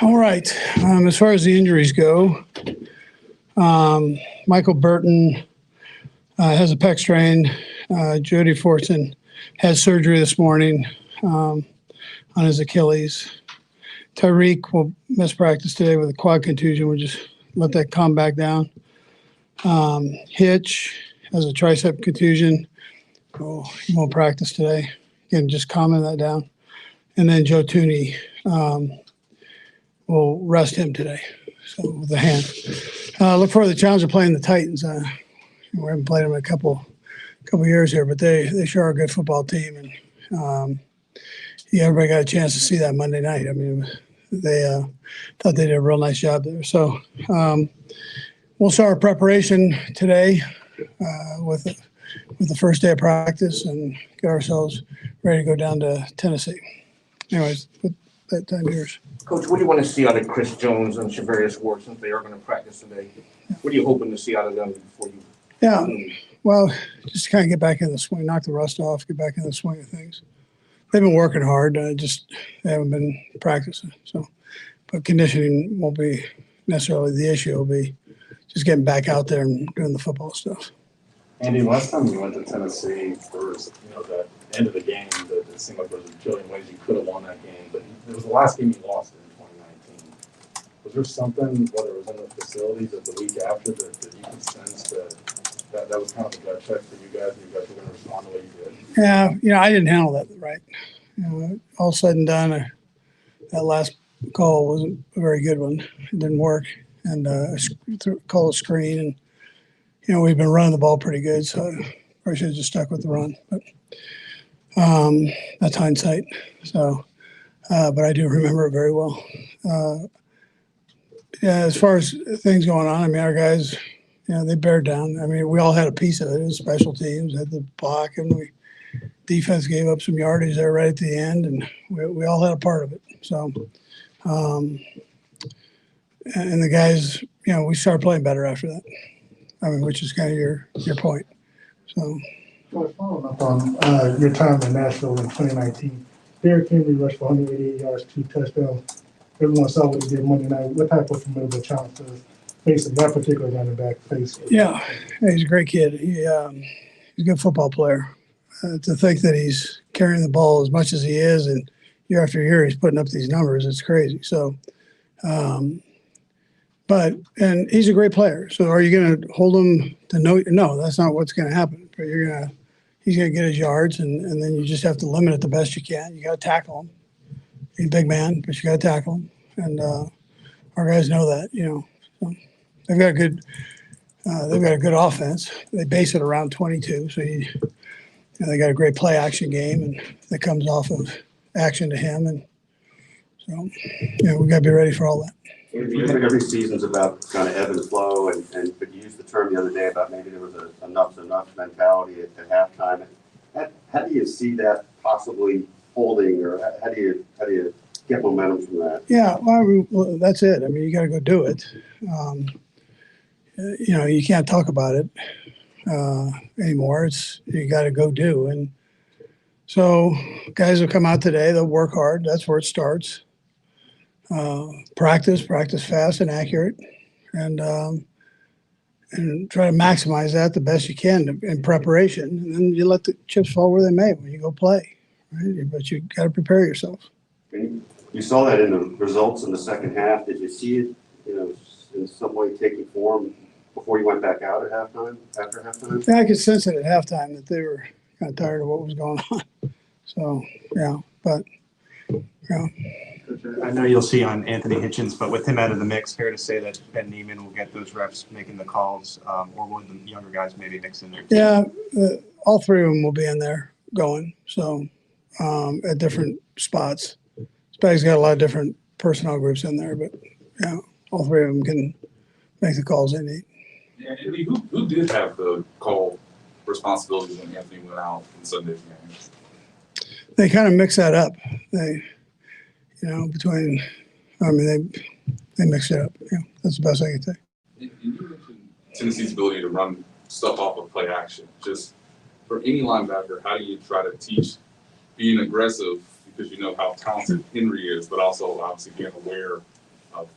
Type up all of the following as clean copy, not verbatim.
All right. As far as the injuries go, Michael Burton has a pec strain. Jody Fortson has surgery this morning on his Achilles. Tyreek will miss practice today with a quad contusion. We'll just let that calm back down. Hitch has a tricep contusion. Oh, he won't practice today. Again, just calming that down. And then Joe Tooney will rest him today. So with the hand. Look forward to the challenge of playing the Titans. We haven't played them in a couple years here, but they sure are a good football team. And everybody got a chance to see that Monday night. I mean, they thought they did a real nice job there. So we'll start our preparation today with the first day of practice and get ourselves ready to go down to Tennessee. Anyways, with that time yours. Coach, what do you want to see out of Chris Jones and Shavarius Ward since they are going to practice today? What are you hoping to see out of them before you? Yeah, well, just kind of get back in the swing, knock the rust off, get back in the swing of things. They've been working hard. They haven't been practicing. So, but conditioning won't be necessarily the issue. It'll be just getting back out there and doing the football stuff. Andy, last time we went to Tennessee, there was the end of the game that it seemed like there was a billion ways you could have won that game, but it was the last game you lost in 2019. Was there something, whether it was in the facilities or the week after, that you could sense that was kind of a gut check for you guys? You guys were going to respond the way you did. Yeah, I didn't handle that right. All said and done, that last call wasn't a very good one. It didn't work, and call a screen, and we've been running the ball pretty good, so I probably should have just stuck with the run. But that's hindsight. So, but I do remember it very well. Yeah, as far as things going on, I mean, our guys, they bared down. I mean, we all had a piece of it. It was special teams, had the block, and defense gave up some yardage there right at the end, and we all had a part of it. So, and the guys, we started playing better after that. I mean, which is kind of your point. So, following up on your time in Nashville in 2019, Derrick Henry rushed for 188 yards, 2 touchdowns. Everyone saw what he did Monday night. What type of formidable challenge does facing that particular running back face? Yeah, he's a great kid. He's a good football player. To think that he's carrying the ball as much as he is, and year after year he's putting up these numbers, it's crazy. So, and he's a great player. So are you going to hold him to no, that's not what's going to happen. But he's going to get his yards, and then you just have to limit it the best you can. You got to tackle him. He's a big man, but you got to tackle him. And our guys know that, So they've got a good offense. They base it around 22. So they got a great play action game, and that comes off of action to him. And so, we got to be ready for all that. Every season's about kind of ebb and flow, but you used the term the other day about maybe there was a enough's enough mentality at halftime. How do you see that possibly holding, or how do you get momentum from that? Yeah, well, that's it. I mean, you got to go do it. You can't talk about it anymore. You got to go do. And so guys will come out today. They'll work hard. That's where it starts. Practice fast and accurate, and try to maximize that the best you can in preparation. And then you let the chips fall where they may when you go play, right? But you got to prepare yourself. You saw that in the results in the second half. Did you see it, in some way taking form before you went back out at halftime, after halftime? Yeah, I could sense it at halftime that they were kind of tired of what was going on. So, I know you'll see on Anthony Hitchens, but with him out of the mix, fair to say that Ben Neiman will get those reps making the calls, or will the younger guys maybe mix in there? Yeah, all three of them will be in there going. So at different spots. Spag's got a lot of different personnel groups in there, but all three of them can make the calls they need. Yeah, Andy, who did have the call responsibilities when Anthony went out in Sunday's game? They kind of mix that up. They mix it up. That's the best I can say. You mentioned Tennessee's ability to run stuff off of play action. Just for any linebacker, how do you try to teach being aggressive because you know how talented Henry is, but also obviously being aware of,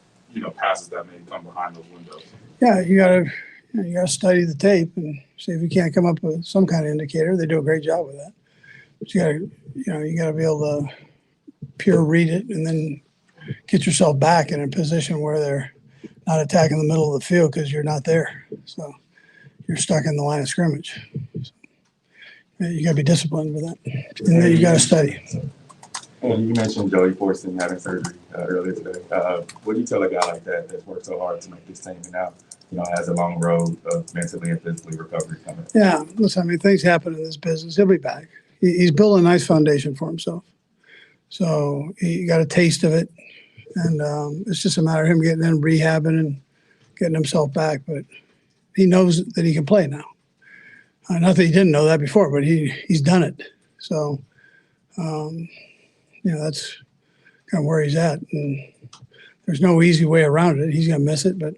passes that may come behind those windows. Yeah, you gotta study the tape and see if you can't come up with some kind of indicator. They do a great job with that. But you gotta be able to pure read it and then get yourself back in a position where they're not attacking the middle of the field because you're not there. So you're stuck in the line of scrimmage. So, you got to be disciplined with that. And then you got to study. Well, you mentioned Joey Fortson having surgery earlier today. What do you tell a guy like that that's worked so hard to make this team and now, has a long road of mentally and physically recovery coming? Yeah, listen, I mean, things happen in this business. He'll be back. He's built a nice foundation for himself. So he got a taste of it. And it's just a matter of him getting in, rehabbing, and getting himself back. But he knows that he can play now. Not that he didn't know that before, but he's done it. So, that's kind of where he's at. And there's no easy way around it. He's going to miss it, but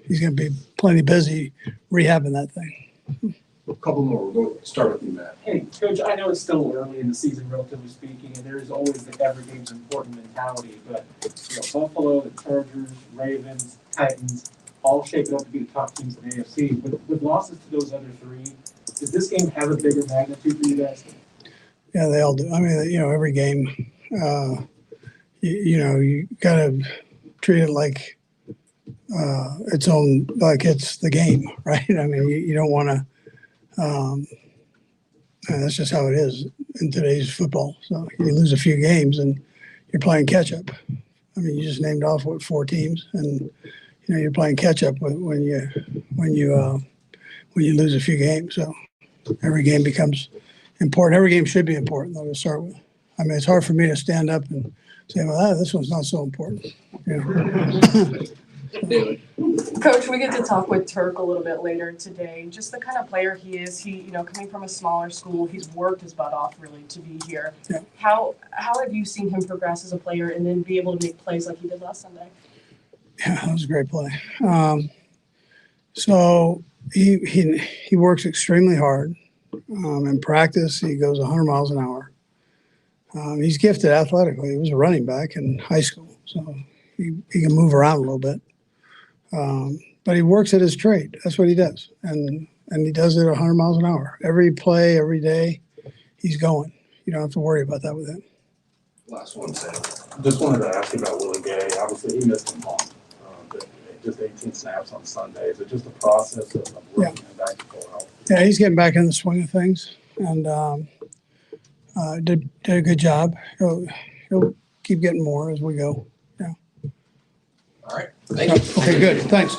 he's going to be plenty busy rehabbing that thing. A couple more. We'll start with you, Matt. Hey, Coach, I know it's still early in the season, relatively speaking, and there's always the every game's important mentality, but Buffalo, the Chargers, Ravens, Titans, all shaping up to be the top teams in the AFC. With losses to those other three, does this game have a bigger magnitude for you guys? Yeah, they all do. I mean, every game, you got to treat it like its own, like it's the game, right? I mean, you don't want to. That's just how it is in today's football. So you lose a few games and you're playing catch up. I mean, you just named off 4 teams, and you're playing catch up when you lose a few games. So every game becomes important. Every game should be important, though, to start with. I mean, it's hard for me to stand up and say, well, this one's not so important. Coach, we get to talk with Turk a little bit later today. Just the kind of player he is. He, coming from a smaller school, he's worked his butt off really to be here. Yeah. How have you seen him progress as a player and then be able to make plays like he did last Sunday? Yeah, that was a great play. So he works extremely hard. In practice, he goes 100 miles an hour. He's gifted athletically. He was a running back in high school, so he can move around a little bit. But he works at his trade. That's what he does. And he does it 100 miles an hour. Every play, every day, he's going. You don't have to worry about that with him. Last one, Sam. Just wanted to ask you about Willie Gay. Obviously, he missed a month. Just 18 snaps on Sunday. Is it just a process of working him back to full health? Yeah, he's getting back in the swing of things, and did a good job. He'll keep getting more as we go. Yeah. All right. Thank you. Okay, good. Thanks.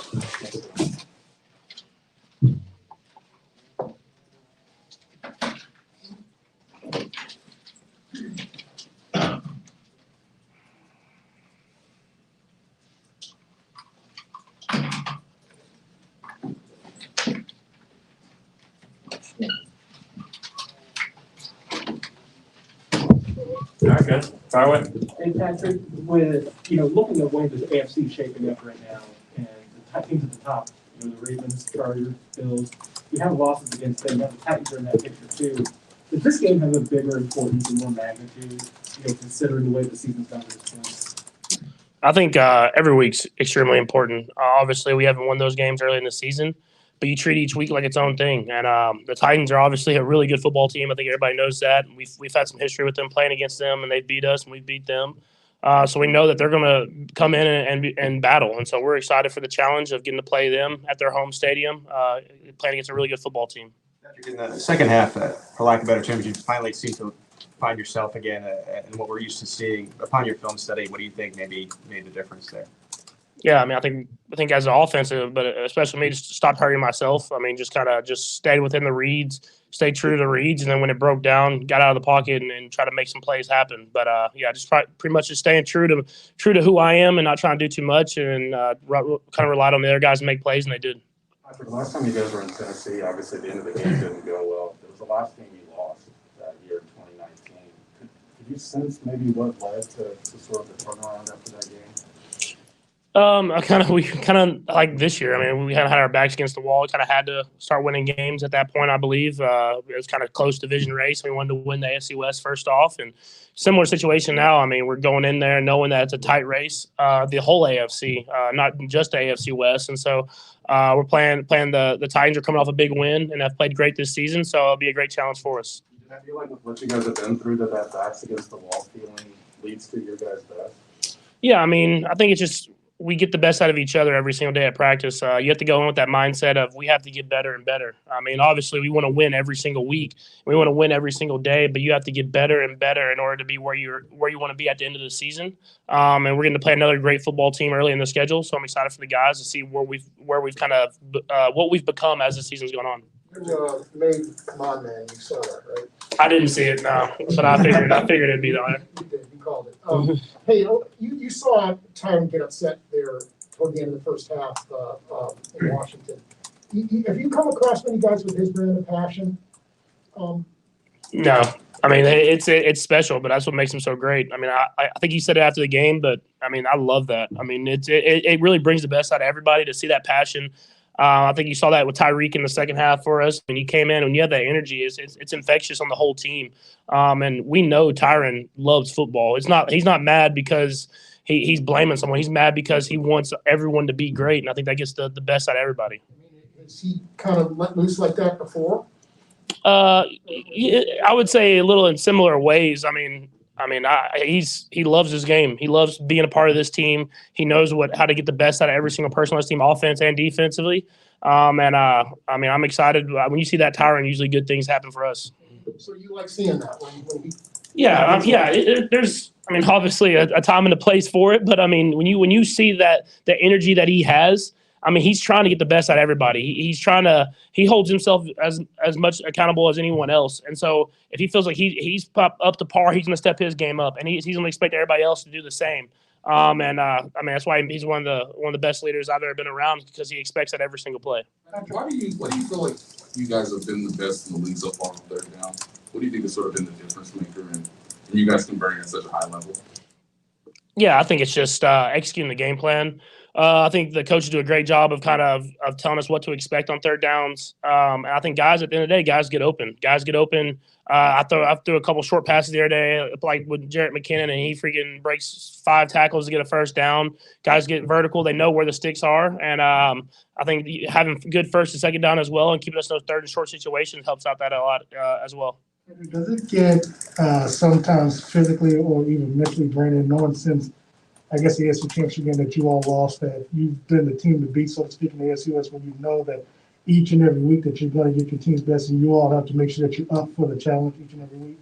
All right, guys. Fire away. And Patrick, with looking at the way the AFC is shaping up right now, and the teams at the top, the Ravens, Chargers, Bills, you have losses against them. You have the Titans are in that picture too. Does this game have a bigger importance and more magnitude, considering the way the season's gone to this point? I think every week's extremely important. Obviously, we haven't won those games early in the season, but you treat each week like its own thing. And the Titans are obviously a really good football team. I think everybody knows that. We've had some history with them playing against them, and they beat us, and we beat them. So we know that they're going to come in and battle. And so we're excited for the challenge of getting to play them at their home stadium, playing against a really good football team. In the second half, for lack of better terms, you finally seem to find yourself again in what we're used to seeing. Upon your film study, what do you think maybe made the difference there? Yeah, I mean, I think as an offensive, but especially me, just stopped hurting myself. I mean, just stayed within the reads, stayed true to the reads, and then when it broke down, got out of the pocket and try to make some plays happen. But just pretty much just staying true to who I am and not trying to do too much, and kind of relied on the other guys to make plays, and they did. Patrick, the last time you guys were in Tennessee, obviously the end of the game didn't go well. It was the last game you lost that year in 2019. Could you sense maybe what led to sort of the turnaround after that game? We kind of like this year. I mean, we kind of had our backs against the wall. We kind of had to start winning games at that point, I believe. It was kind of close division race. We wanted to win the AFC West first off, and similar situation now. I mean, we're going in there knowing that it's a tight race, the whole AFC, not just the AFC West. And so we're playing the Titans are coming off a big win and have played great this season, so it'll be a great challenge for us. I feel like with what you guys have been through, that backs against the wall feeling leads to your guys' best. Yeah, I mean, I think it's just we get the best out of each other every single day at practice. You have to go in with that mindset of we have to get better and better. I mean, obviously, we want to win every single week. We want to win every single day, but you have to get better and better in order to be where you want to be at the end of the season. And we're going to play another great football team early in the schedule, so I'm excited for the guys to see where we've kind of what we've become as the season's gone on. You made Come On Man, you saw that, right? I didn't see it, no, but I figured it'd be there. You did, you called it. Hey, you saw Tyron get upset there toward the end of the first half in Washington. Have you come across many guys with his brand of passion? No, I mean it's special, but that's what makes him so great. I mean, I think he said it after the game, but I mean I love that. I mean it really brings the best out of everybody to see that passion. I think you saw that with Tyreek in the second half for us. When you came in, when you have that energy, it's infectious on the whole team. And we know Tyron loves football. He's not mad because he's blaming someone. He's mad because he wants everyone to be great, and I think that gets the best out of everybody. Has he kind of let loose like that before? I would say a little in similar ways. He loves his game. He loves being a part of this team. He knows how to get the best out of every single person on this team, offense and defensively. I'm excited when you see that Tyron. Usually, good things happen for us. So you like seeing that when he? Yeah. There's obviously a time and a place for it, but I mean, when you see that the energy that he has. I mean, he's trying to get the best out of everybody. He holds himself as much accountable as anyone else. And so if he feels like he's up to par, he's going to step his game up, and he's going to expect everybody else to do the same. That's why he's one of the best leaders I've ever been around, because he expects that every single play. Why do you feel like you guys have been the best in the league so far on third down? What do you think has sort of been the difference maker, and you guys converting at such a high level? Yeah, I think it's just executing the game plan. I think the coaches do a great job of kind of telling us what to expect on third downs. And I think guys, at the end of the day, guys get open. I threw a couple short passes the other day, like with Jarrett McKinnon, and he freaking breaks 5 tackles to get a first down. Guys get vertical. They know where the sticks are. And I think having good first and second down as well and keeping us in those third and short situations helps out that a lot as well. Does it get sometimes physically or even mentally draining, knowing since I guess the AFC Championship game that you all lost, that you've been the team to beat, so to speak, in the AFC West, when you know that each and every week that you're going to get your team's best, and you all have to make sure that you're up for the challenge each and every week?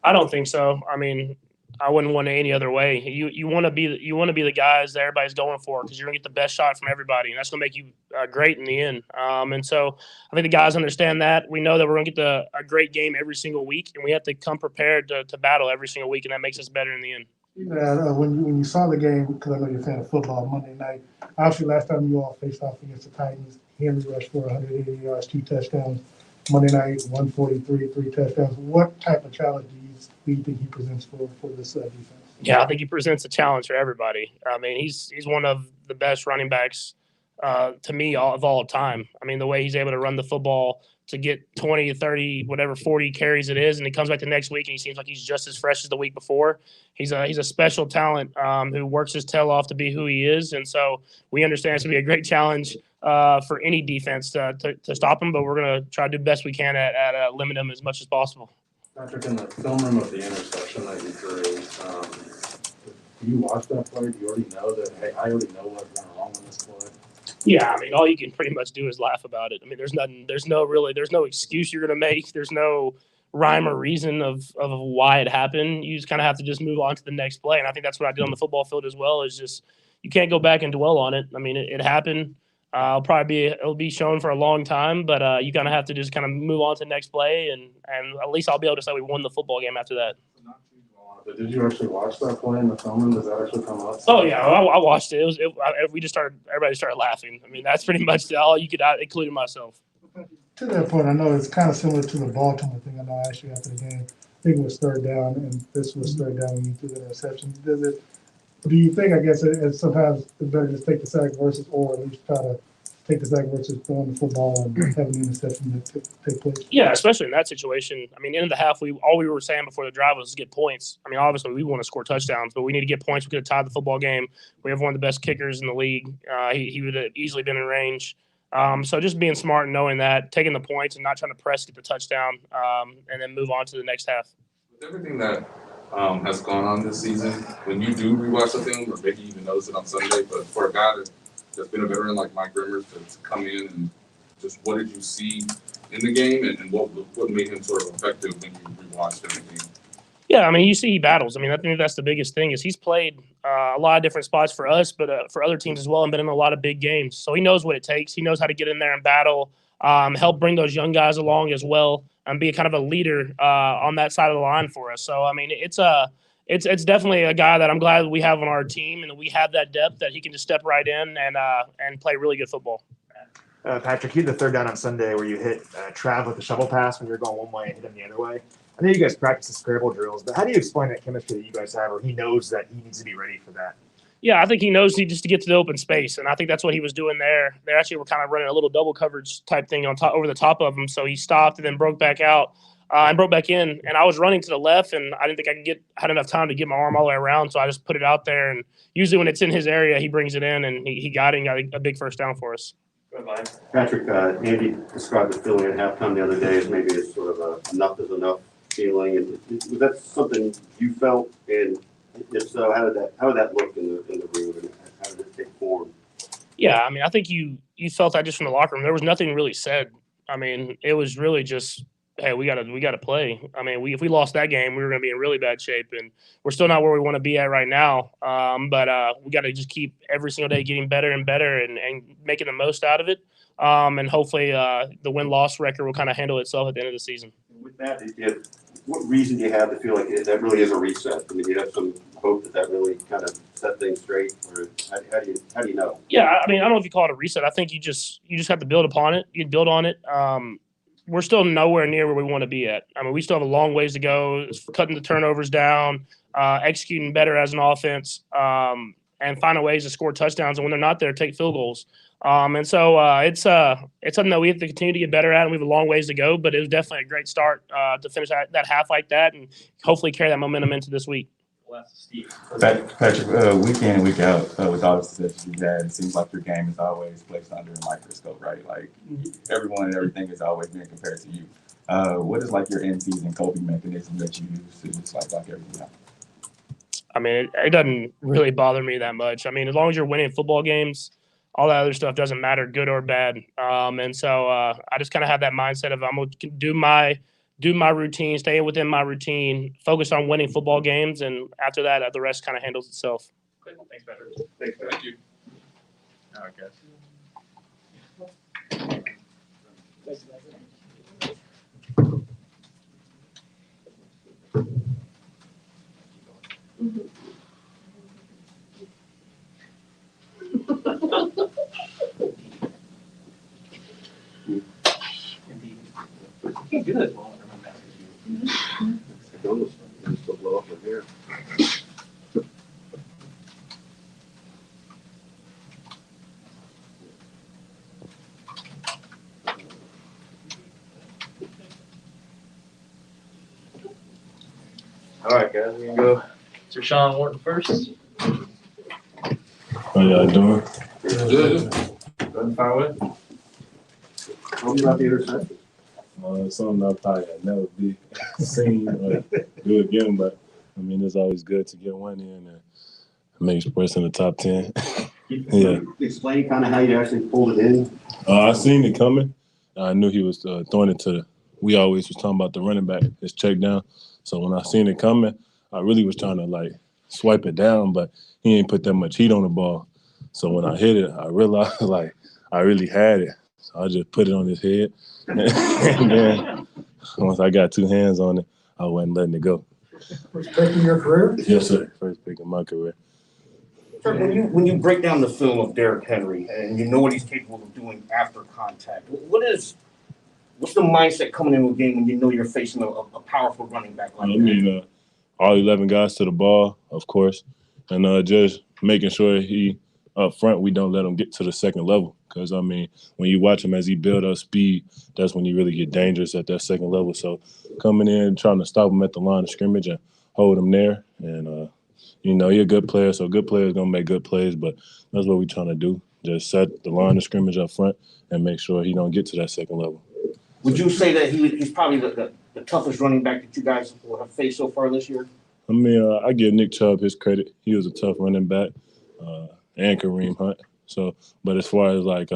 I don't think so. I mean, I wouldn't want it any other way. You want to be the guys that everybody's going for, because you're going to get the best shot from everybody, and that's going to make you great in the end. And so I think the guys understand that. We know that we're going to get a great game every single week, and we have to come prepared to battle every single week, and that makes us better in the end. When you saw the game, because I know you're a fan of football, Monday night, obviously last time you all faced off against the Titans, Henry rushed for 180 yards, 2 touchdowns. Monday night, 143, 3 touchdowns. What type of challenge do you think he presents for this defense? Yeah, I think he presents a challenge for everybody. I mean, he's one of the best running backs to me of all time. I mean, the way he's able to run the football to get 20, 30, whatever 40 carries it is, and he comes back the next week and he seems like he's just as fresh as the week before. He's a special talent who works his tail off to be who he is, and so we understand it's going to be a great challenge for any defense to stop him, but we're going to try to do the best we can at limiting him as much as possible. Patrick, in the film room of the interception that you drew, do you watch that play? Do you already know that, hey, I already know what went wrong on this play? Yeah, I mean, all you can pretty much do is laugh about it. I mean, there's no excuse you're going to make. There's no rhyme or reason of why it happened. You just kind of have to just move on to the next play. And I think that's what I did on the football field as well, is just you can't go back and dwell on it. I mean, it happened. It'll be shown for a long time, but you kind of have to just kind of move on to the next play, and at least I'll be able to say we won the football game after that. But did you actually watch that play in the film room? Does that actually come up? Oh yeah, I watched it. Everybody started laughing. I mean, that's pretty much all you could, including myself. To that point, I know it's kind of similar to the Baltimore thing. I know actually after the game, I think it was third down, and this was third down when you threw the interception. Do you think, I guess, it's sometimes it's better just take the sack versus, or at least try to take the sack versus throwing the football and having an interception that take place? Yeah, especially in that situation. I mean, in the half, all we were saying before the drive was get points. I mean, obviously we want to score touchdowns, but we need to get points. We could have tied the football game. We have one of the best kickers in the league. He would have easily been in range. So just being smart and knowing that, taking the points and not trying to press, get the touchdown, and then move on to the next half. With everything that has gone on this season, when you do rewatch the film, or maybe you even notice it on Sunday, but for a guy that's been a veteran like Mike Remmers to come in and just what did you see in the game and what made him sort of effective when you rewatched everything? Yeah, I mean, you see he battles. I mean, I think that's the biggest thing is he's played a lot of different spots for us, but for other teams as well, and been in a lot of big games. So he knows what it takes. He knows how to get in there and battle, help bring those young guys along as well, and be kind of a leader on that side of the line for us. So I mean, it's definitely a guy that I'm glad we have on our team, and we have that depth that he can just step right in and play really good football. Patrick, you had the third down on Sunday where you hit Trav with the shovel pass when you were going one way and hit him the other way. I know you guys practice the scramble drills, but how do you explain that chemistry that you guys have, or he knows that he needs to be ready for that? Yeah, I think he knows he just to get to the open space, and I think that's what he was doing there. They actually were kind of running a little double coverage type thing on top over the top of him, so he stopped and then broke back out and broke back in. And I was running to the left, and I didn't think I had enough time to get my arm all the way around, so I just put it out there. And usually when it's in his area, he brings it in, and he got it and got a big first down for us. Patrick, Andy described the feeling at halftime the other day as maybe it's sort of a enough is enough feeling. And was that something you felt? And if so, how did that look in the room, and how did it take form? Yeah, I mean, I think you felt that just from the locker room. There was nothing really said. I mean, it was really just, hey, we gotta play. I mean, if we lost that game, we were gonna be in really bad shape, and we're still not where we want to be at right now. But we got to just keep every single day getting better and better, and making the most out of it. And hopefully, the win-loss record will kind of handle itself at the end of the season. With that, what reason do you have to feel like that really is a reset? I mean, do you have some hope that really kind of set things straight, or how do you know? Yeah, I mean, I don't know if you call it a reset. I think you just have to build upon it. You build on it. We're still nowhere near where we want to be at. I mean, we still have a long ways to go, cutting the turnovers down, executing better as an offense, and finding ways to score touchdowns. And when they're not there, take field goals. And so it's something that we have to continue to get better at, and we have a long ways to go. But it was definitely a great start to finish that half like that, and hopefully carry that momentum into this week. Patrick, week in and week out, with all the success you've had, it seems like your game is always placed under a microscope, right? Like everyone and everything is always being compared to you. What is like your in-season coping mechanism that you use to just like everything out? I mean, it doesn't really bother me that much. I mean, as long as you're winning football games, all that other stuff doesn't matter, good or bad. And so I just kind of have that mindset of I'm going to do my routine, stay within my routine, focus on winning football games, and after that, the rest kind of handles itself. Thanks, Patrick. Thank you. All right, guys. Good. Blow up with hair. All right, guys, we're gonna go Tershawn Wharton first. How y'all doing? Good. Go and fire away. Tell me about the interception. Something I probably had never be seen or do again, but I mean, it's always good to get one in and make Sports in the top 10. Yeah. Explain kind of how you actually pulled it in. I seen it coming. I knew he was throwing it to we always was talking about the running back, his check down. So when I seen it coming, I really was trying to like swipe it down, but he ain't put that much heat on the ball. So when I hit it, I realized like I really had it. So I just put it on his head. And then once I got two hands on it, I wasn't letting it go. First pick in your career? Yes, sir. First pick in my career. Sir, when you break down the film of Derrick Henry and you know what he's capable of doing after contact, what's the mindset coming into a game when you know you're facing a powerful running back like that? I mean, all 11 guys to the ball, of course. and just making sure he up front we don't let him get to the second level. Because I mean, when you watch him as he build up speed, that's when you really get dangerous at that second level. So coming in trying to stop him at the line of scrimmage and hold him there, and you know, he's a good player, so good players gonna make good plays. But that's what we're trying to do: just set the line of scrimmage up front and make sure he don't get to that second level. Would you say that he's probably the toughest running back that you guys have faced so far this year? I mean, I give Nick Chubb his credit. He was a tough running back, and Kareem Hunt. So, but as far as like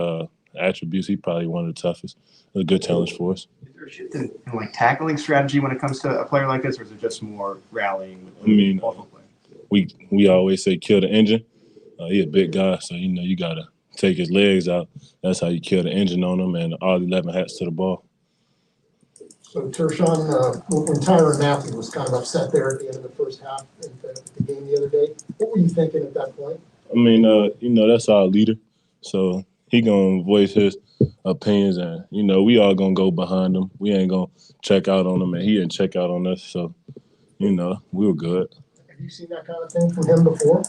attributes, he probably one of the toughest. It was a good challenge for us. Is there a shift in like tackling strategy when it comes to a player like this, or is it just more rallying? With I mean, we always say kill the engine. He's a big guy, so you know you gotta take his legs out. That's how you kill the engine on him, and all 11 hats to the ball. So Tershawn, when Tyrann Mathieu was kind of upset there at the end of the first half in the game the other day, what were you thinking at that point? I mean, you know, that's our leader, so he gonna voice his opinions, and you know, we all gonna go behind him. We ain't gonna check out on him, and he didn't check out on us. So, you know, we were good. Have you seen that kind of thing from him before?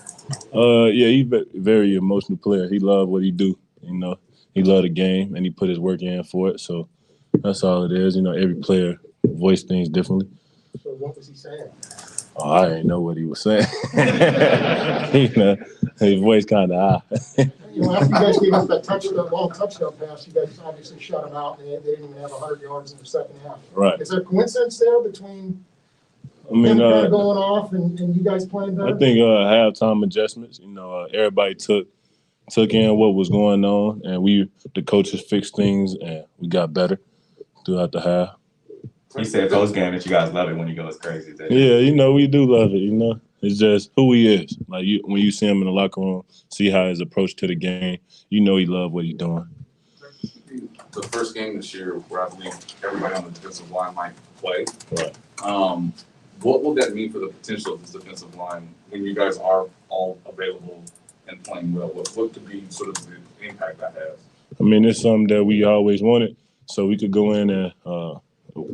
Yeah, he's a very emotional player. He loved what he do. You know, he loved the game, and he put his work in for it. So that's all it is. You know, every player voice things differently. So what was he saying? Oh, I didn't know what he was saying. You know, his voice kind of high. You know, after you guys gave up that long touchdown pass, you guys obviously shut them out, and they didn't even have 100 yards in the second half. Right. Is there a coincidence there between I mean, him kind of going off and you guys playing better? I think halftime adjustments. You know, everybody took in what was going on, and the coaches fixed things, and we got better throughout the half. He said post game that you guys love it when he goes crazy. Yeah, you know, we do love it. You know, it's just who he is. Like when you see him in the locker room, see how his approach to the game, you know, he love what he's doing. The first game this year, where I believe everybody on the defensive line might play. Right. What will that mean for the potential of this defensive line when you guys are all available and playing well? What could be sort of the impact that has? I mean, it's something that we always wanted, so we could go in and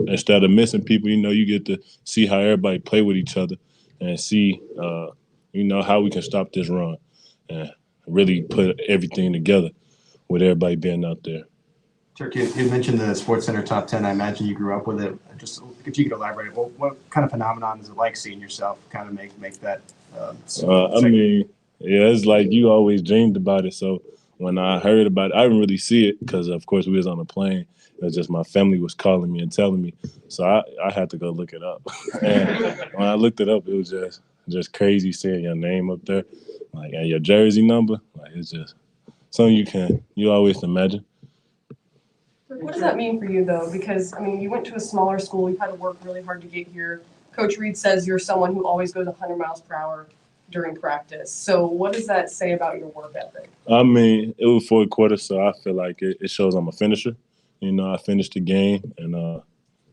instead of missing people, you know, you get to see how everybody play with each other and see, you know, how we can stop this run and really put everything together with everybody being out there. Turk, you mentioned the SportsCenter top 10. I imagine you grew up with it. Just if you could elaborate, what kind of phenomenon is it like seeing yourself kind of make that? I mean, yeah, it's like you always dreamed about it. So when I heard about it, I didn't really see it because, of course, we was on a plane. It was just my family was calling me and telling me. So I had to go look it up. And when I looked it up, it was just crazy seeing your name up there, like, and your jersey number. Like, it's just something you always imagine. What does that mean for you, though? Because, I mean, you went to a smaller school. You've had to work really hard to get here. Coach Reid says you're someone who always goes 100 miles per hour during practice. So what does that say about your work ethic? I mean, it was fourth quarter, so I feel like it shows I'm a finisher. You know, I finished the game and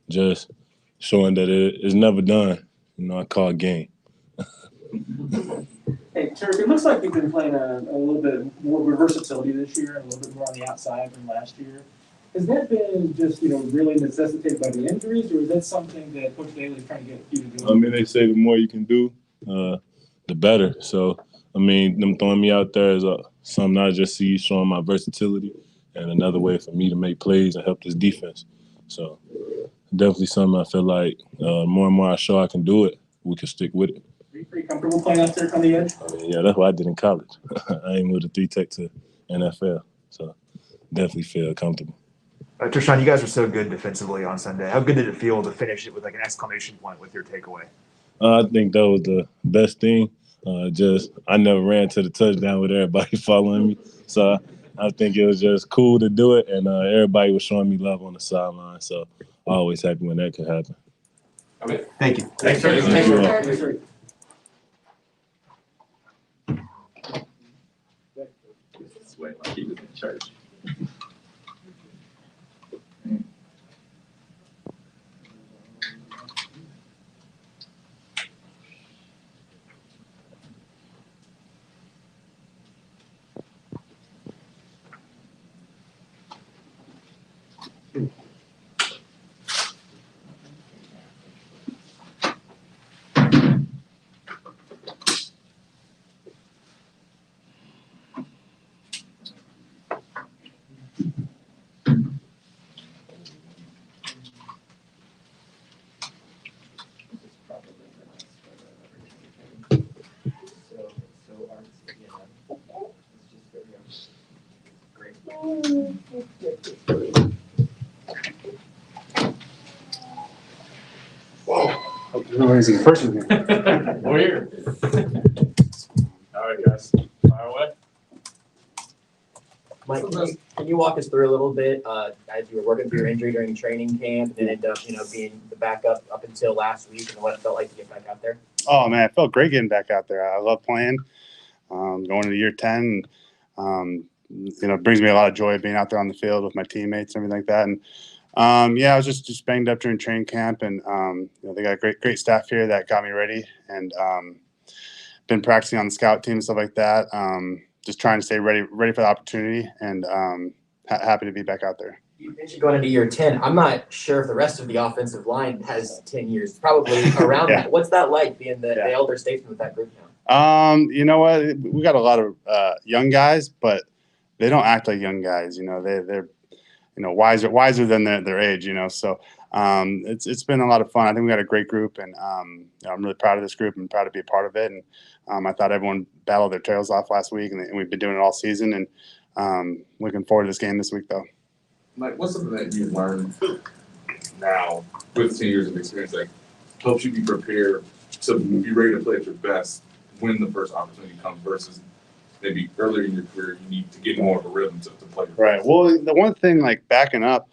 just showing that it's never done. You know, I call game. Hey, Turk, it looks like you've been playing a little bit more versatility this year and a little bit more on the outside than last year. Has that been just, you know, really necessitated by the injuries, or is that something that Coach Daly is trying to get you to do? I mean, they say the more you can do, the better. So, I mean, them throwing me out there is something I just see showing my versatility and another way for me to make plays and help this defense. So, definitely something I feel like more and more I show I can do it, we can stick with it. Are you pretty comfortable playing out there on the edge? I mean, yeah, that's what I did in college. I ain't moved a 3-tech to NFL, so definitely feel comfortable. Tershawn, you guys were so good defensively on Sunday. How good did it feel to finish it with like an exclamation point with your takeaway? I think that was the best thing. I never ran to the touchdown with everybody following me. So I think it was just cool to do it, and everybody was showing me love on the sideline. So always happy when that could happen. Okay. Thank you. Thanks, sir. Sweat like he was in church. Noisy person here. Weird. All right, guys, fire away. Mike, can you walk us through a little bit as you were working through your injury during training camp and then end up, being the backup up until last week and what it felt like to get back out there? Oh man, it felt great getting back out there. I love playing. Going into year 10, it brings me a lot of joy being out there on the field with my teammates and everything like that. And I was just banged up during training camp, and they got a great staff here that got me ready, and been practicing on the scout team and stuff like that. Just trying to stay ready for the opportunity, and happy to be back out there. You mentioned going into year 10. I'm not sure if the rest of the offensive line has 10 years, probably around that. What's that like being the elder statesman with that group now? You know what? We got a lot of young guys, but they don't act like young guys. They're wiser than their age. So it's been a lot of fun. I think we got a great group, and I'm really proud of this group and proud to be a part of it. And I thought everyone battled their tails off last week, and we've been doing it all season. And looking forward to this game this week, though. Mike, what's something that you've learned now with 10 years of experience that helps you be prepared to be ready to play at your best when the first opportunity comes versus maybe earlier in your career you need to get more of a rhythm to play? Right. Well, the one thing, like backing up,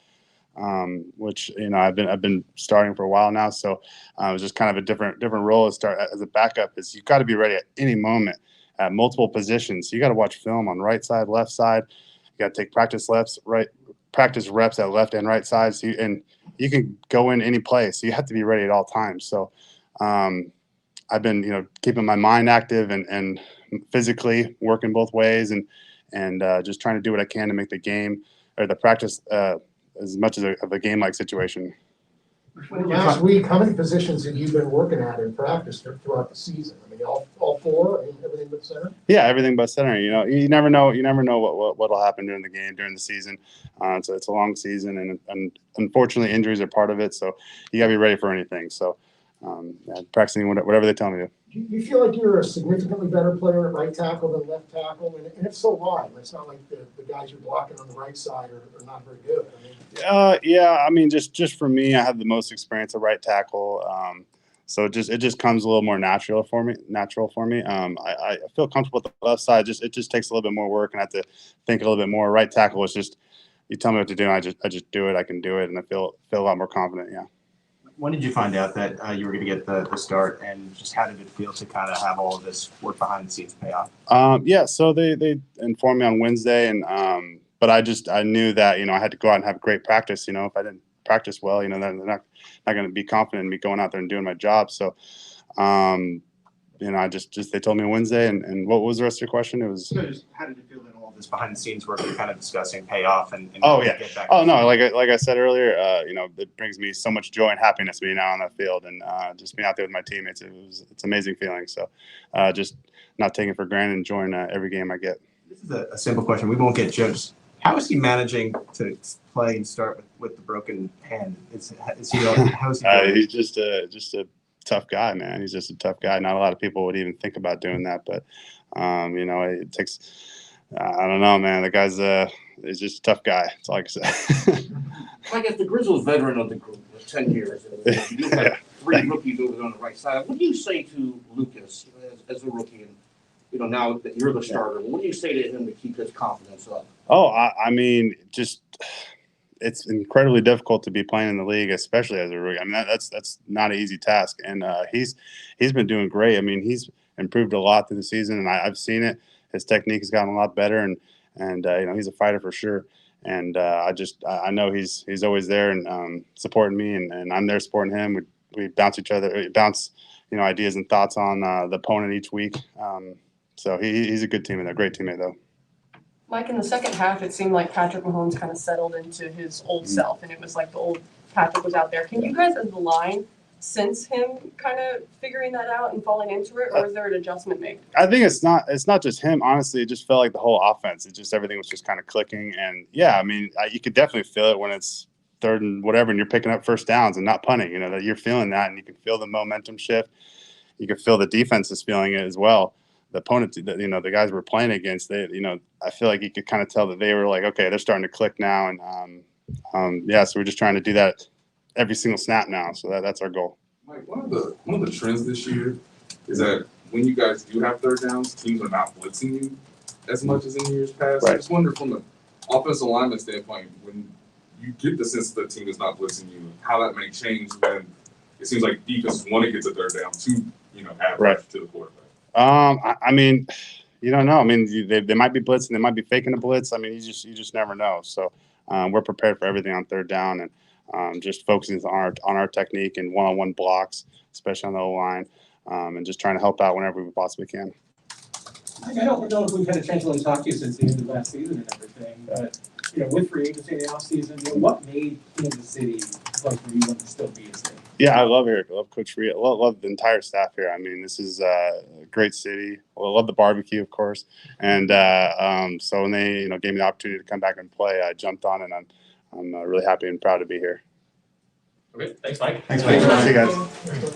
which I've been starting for a while now, so it was just kind of a different role as a backup. Is you got to be ready at any moment at multiple positions. You got to watch film on right side, left side. You got to take practice reps at left and right sides. So you can go in any place. So you have to be ready at all times. So I've been keeping my mind active and physically working both ways, and just trying to do what I can to make the game or the practice as much of a game-like situation. Last week, how many positions have you been working at in practice throughout the season? I mean, all four, everything but center? Yeah, everything but center. You never know what'll happen during the game, during the season. So it's a long season, and unfortunately injuries are part of it. So you gotta be ready for anything. So practicing whatever they tell me to. Do you feel like you're a significantly better player at right tackle than left tackle? And if so, why? It's not like the guys you're blocking on the right side are not very good. I mean, just for me, I have the most experience at right tackle. So it just comes a little more natural for me. I feel comfortable with the left side. It just takes a little bit more work, and I have to think a little bit more. Right tackle is just, you tell me what to do, and I just do it. I can do it, and I feel a lot more confident. Yeah. When did you find out that you were going to get the start, and just how did it feel to kind of have all of this work behind the scenes pay off? So they informed me on Wednesday, and but I knew that I had to go out and have great practice. If I didn't practice well, then they're not going to be confident in me going out there and doing my job. So I just they told me Wednesday, and what was the rest of your question? It was how did it feel that all of this behind the scenes work you're kind of discussing pay off and get back? Oh no, like I said earlier, it brings me so much joy and happiness being out on that field, and just being out there with my teammates. It's an amazing feeling. So just not taking it for granted, enjoying every game I get. This is a simple question. We won't get judged. How is he managing to play and start with the broken hand? How is he doing? He's just a tough guy, man. He's just a tough guy. Not a lot of people would even think about doing that, but it takes. I don't know, man. The guy's he's just a tough guy. That's all I can say. Like, as the Grizzlies veteran of the group, 10 years, and you have three rookies over on the right side. What do you say to Lucas as a rookie, and now that you're the starter? What do you say to him to keep his confidence up? Oh, I mean, just it's incredibly difficult to be playing in the league, especially as a rookie. I mean, that's not an easy task, and he's been doing great. I mean, he's improved a lot through the season, and I've seen it. His technique has gotten a lot better, and he's a fighter for sure. And I know he's always there and supporting me, and I'm there supporting him. We bounce ideas and thoughts on the opponent each week. So he's a good teammate, a great teammate though. Mike, in the second half, it seemed like Patrick Mahomes kind of settled into his old self, and it was like the old Patrick was out there. Can you guys, as the line, sense him kind of figuring that out and falling into it, or is there an adjustment made? I think it's not just him. Honestly, it just felt like the whole offense. It just everything was just kind of clicking, and yeah, I mean, you could definitely feel it when it's third and whatever, and you're picking up first downs and not punting. That you're feeling that, and you can feel the momentum shift. You can feel the defense is feeling it as well. opponent, the guys we're playing against, I feel like you could kind of tell that they were like, okay, they're starting to click now. And so we're just trying to do that every single snap now. So that's our goal. Mike, one of the trends this year is that when you guys do have third downs, teams are not blitzing you as much as in years past. Right. I just wonder from an offensive lineman standpoint, when you get the sense that the team is not blitzing you, how that may change when it seems like defenses want to get to third down to, add pressure to the quarterback. I mean, you don't know. I mean, they might be blitzing, they might be faking a blitz. I mean, you just never know. So we're prepared for everything on third down, and just focusing on our technique and one-on-one blocks, especially on the O-line, and just trying to help out whenever we possibly can. I don't know if we've had a chance to really talk to you since the end of last season and everything, but with free agency in the offseason, what made Kansas City like where you want to still be a city? Yeah, I love Eric. I love Coach Reid. I love the entire staff here. I mean, this is a great city. Well, I love the barbecue, of course. And so when they gave me the opportunity to come back and play, I jumped on, and I'm really happy and proud to be here. Okay, thanks, Mike. Thanks, Mike. See you guys.